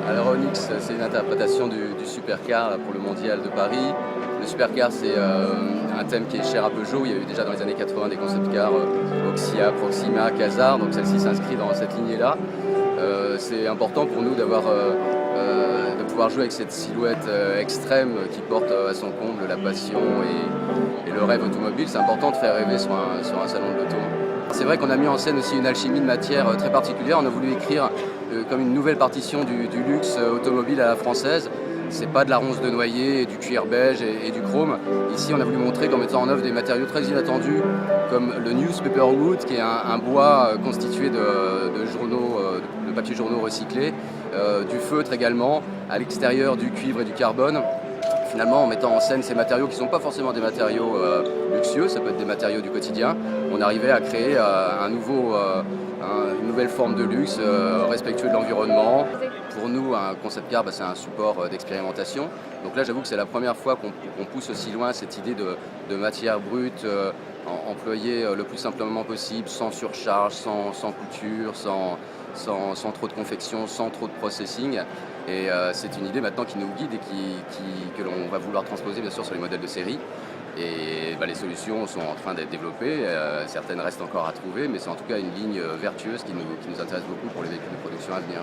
Alors Onyx, c'est une interprétation du supercar pour le mondial de Paris. Le supercar, c'est un thème qui est cher à Peugeot. Il y a eu déjà dans les années 80 des concept cars Oxia, Proxima, Quasar, donc celle-ci s'inscrit dans cette lignée-là. C'est important pour nous de pouvoir jouer avec cette silhouette extrême qui porte à son comble la passion et le rêve automobile. C'est important de faire rêver sur un salon de l'auto. C'est vrai qu'on a mis en scène aussi une alchimie de matière très particulière. On a voulu écrire comme une nouvelle partition du luxe automobile à la française. C'est pas de la ronce de noyer, du cuir beige et du chrome. Ici, on a voulu montrer qu'en mettant en œuvre des matériaux très inattendus, comme le newspaper wood, qui est un bois constitué de journaux, de papier journaux recyclés, du feutre également, à l'extérieur du cuivre et du carbone. Finalement, en mettant en scène ces matériaux qui ne sont pas forcément des matériaux luxueux, ça peut être des matériaux du quotidien, on arrivait à créer une nouvelle forme de luxe respectueux de l'environnement. Pour nous, un concept car, c'est un support d'expérimentation. Donc là, j'avoue que c'est la première fois qu'on pousse aussi loin cette idée de matière brute, employée le plus simplement possible, sans surcharge, sans couture, sans trop de confection, sans trop de processing. Et c'est une idée maintenant qui nous guide et que l'on va vouloir transposer bien sûr sur les modèles de série. Et les solutions sont en train d'être développées, certaines restent encore à trouver, mais c'est en tout cas une ligne vertueuse qui nous intéresse beaucoup pour les véhicules de production à venir.